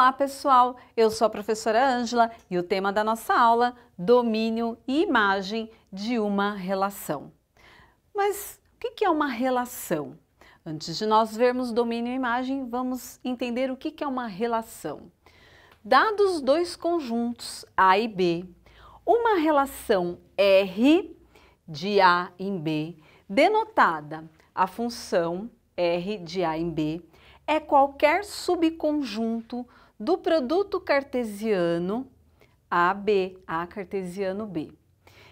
Olá pessoal, eu sou a professora Ângela e o tema da nossa aula, domínio e imagem de uma relação. Mas o que é uma relação? Antes de nós vermos domínio e imagem, vamos entender o que é uma relação. Dados dois conjuntos A e B, uma relação R de A em B, denotada a função R de A em B, é qualquer subconjunto do produto cartesiano AB, A cartesiano B.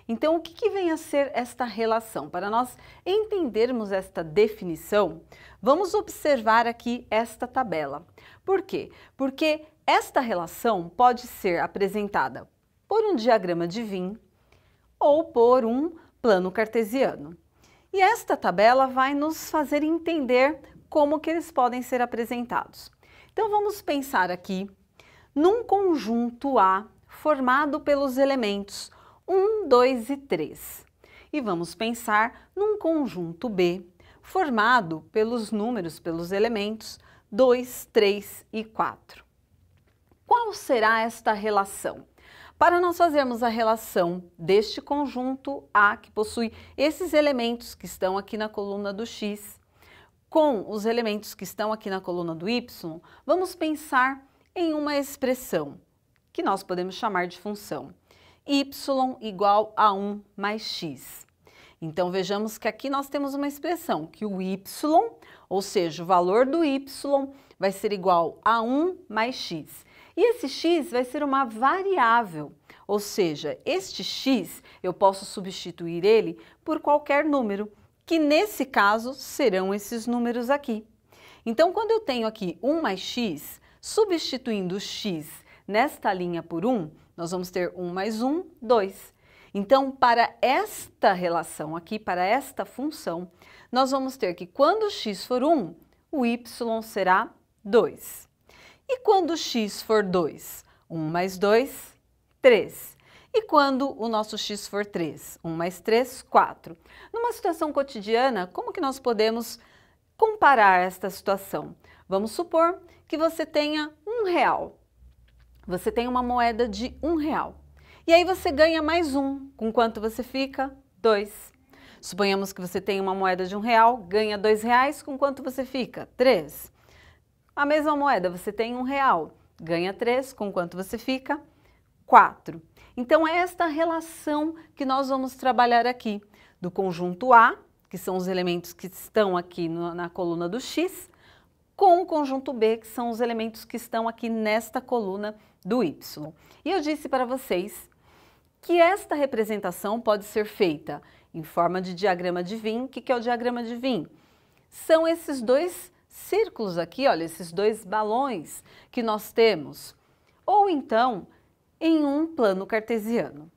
Então, o que vem a ser esta relação? Para nós entendermos esta definição, vamos observar aqui esta tabela. Por quê? Porque esta relação pode ser apresentada por um diagrama de Venn ou por um plano cartesiano. E esta tabela vai nos fazer entender como que eles podem ser apresentados. Então, vamos pensar aqui num conjunto A formado pelos elementos 1, 2 e 3. E vamos pensar num conjunto B formado pelos números, pelos elementos 2, 3 e 4. Qual será esta relação? Para nós fazermos a relação deste conjunto A, que possui esses elementos que estão aqui na coluna do X, com os elementos que estão aqui na coluna do Y, vamos pensar em uma expressão que nós podemos chamar de função y igual a 1 mais x. Então vejamos que aqui nós temos uma expressão que o y, ou seja, o valor do y, vai ser igual a 1 mais x. E esse x vai ser uma variável, ou seja, este x eu posso substituir ele por qualquer número, que nesse caso serão esses números aqui. Então, quando eu tenho aqui 1 mais x, substituindo o x nesta linha por 1, nós vamos ter 1 mais 1, 2. Então, para esta relação aqui, para esta função, nós vamos ter que quando o x for 1, o y será 2. E quando o x for 2, 1 mais 2, 3. E quando o nosso x for 3? 1 mais 3, 4. Numa situação cotidiana, como que nós podemos comparar esta situação? Vamos supor que você tenha R$1. Você tem uma moeda de R$1. E aí você ganha mais um. Com quanto você fica? 2. Suponhamos que você tem uma moeda de R$1, ganha R$2. Com quanto você fica? 3. A mesma moeda, você tem R$1, ganha 3. Com quanto você fica? 4. Então, é esta relação que nós vamos trabalhar aqui, do conjunto A, que são os elementos que estão aqui na coluna do X, com o conjunto B, que são os elementos que estão aqui nesta coluna do Y. E eu disse para vocês que esta representação pode ser feita em forma de diagrama de Venn. O que é o diagrama de Venn? São esses dois círculos aqui, olha, esses dois balões que nós temos. Ou então, em um plano cartesiano.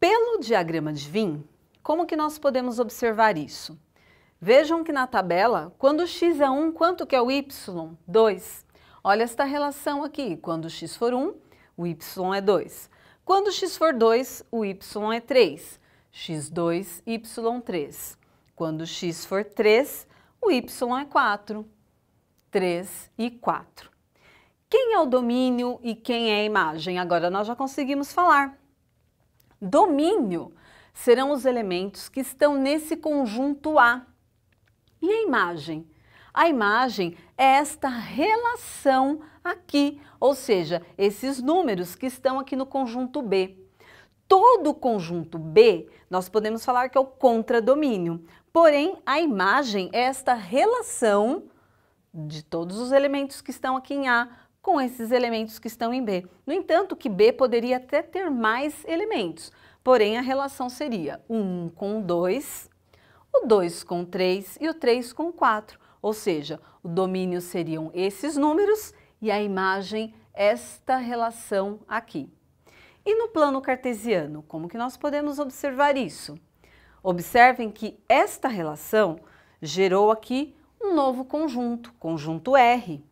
Pelo diagrama de Venn, como que nós podemos observar isso? Vejam que na tabela, quando o x é 1, quanto que é o y? 2. Olha esta relação aqui, quando o x for 1, o y é 2. Quando o x for 2, o y é 3. x2, y3. Quando o x for 3, o y é 4. 3 e 4. Quem é o domínio e quem é a imagem? Agora nós já conseguimos falar. Domínio serão os elementos que estão nesse conjunto A. E a imagem? A imagem é esta relação aqui, ou seja, esses números que estão aqui no conjunto B. Todo o conjunto B, nós podemos falar que é o contradomínio. Porém, a imagem é esta relação de todos os elementos que estão aqui em A com esses elementos que estão em B. No entanto, que B poderia até ter mais elementos, porém a relação seria o 1 com o 2, o 2 com o 3 e o 3 com o 4. Ou seja, o domínio seriam esses números e a imagem esta relação aqui. E no plano cartesiano, como que nós podemos observar isso? Observem que esta relação gerou aqui um novo conjunto, conjunto R.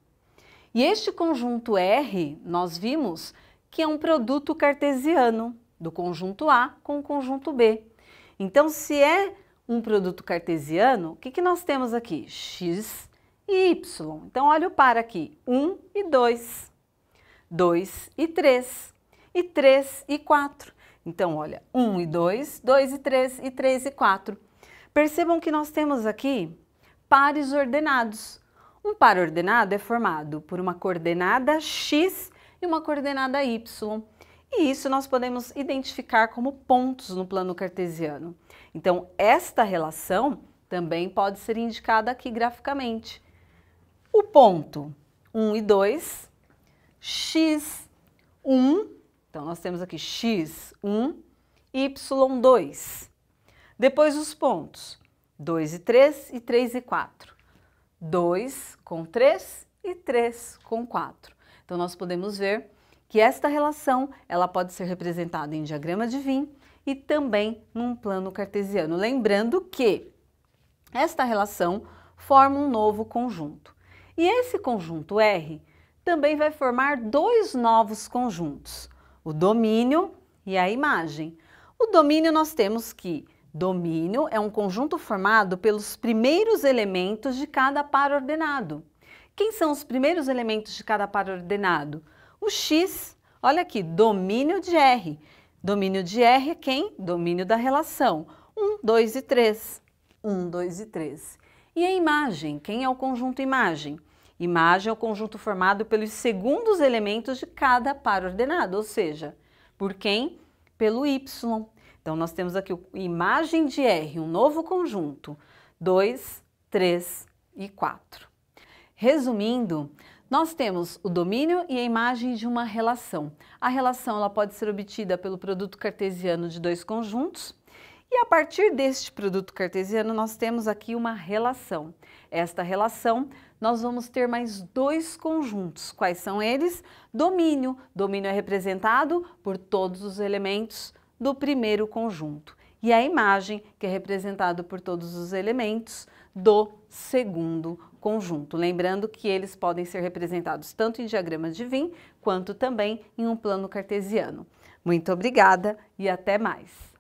E este conjunto R, nós vimos que é um produto cartesiano do conjunto A com o conjunto B. Então, se é um produto cartesiano, o que nós temos aqui? X e Y. Então, olha o par aqui, 1 e 2. 2 e 3, e 3 e 4. Então, olha, 1 e 2, 2 e 3, e 3 e 4. Percebam que nós temos aqui pares ordenados. Um par ordenado é formado por uma coordenada x e uma coordenada y. E isso nós podemos identificar como pontos no plano cartesiano. Então, esta relação também pode ser indicada aqui graficamente. O ponto 1 e 2, x1, então nós temos aqui x1, y2. Depois os pontos 2 e 3 e 3 e 4. 2 com 3 e 3 com 4. Então nós podemos ver que esta relação ela pode ser representada em diagrama de Venn e também num plano cartesiano. Lembrando que esta relação forma um novo conjunto. E esse conjunto R também vai formar dois novos conjuntos, o domínio e a imagem. O domínio nós temos que domínio é um conjunto formado pelos primeiros elementos de cada par ordenado. Quem são os primeiros elementos de cada par ordenado? O x, olha aqui, domínio de R. Domínio de R é quem? Domínio da relação. 1, 2 e 3. 1, 2 e 3. E a imagem, quem é o conjunto imagem? Imagem é o conjunto formado pelos segundos elementos de cada par ordenado, ou seja, por quem? Pelo y. Então, nós temos aqui a imagem de R, um novo conjunto, 2, 3 e 4. Resumindo, nós temos o domínio e a imagem de uma relação. A relação ela pode ser obtida pelo produto cartesiano de dois conjuntos e a partir deste produto cartesiano nós temos aqui uma relação. Esta relação nós vamos ter mais dois conjuntos. Quais são eles? Domínio. Domínio é representado por todos os elementos do primeiro conjunto. E a imagem, que é representado por todos os elementos do segundo conjunto. Lembrando que eles podem ser representados tanto em diagrama de Venn, quanto também em um plano cartesiano. Muito obrigada e até mais!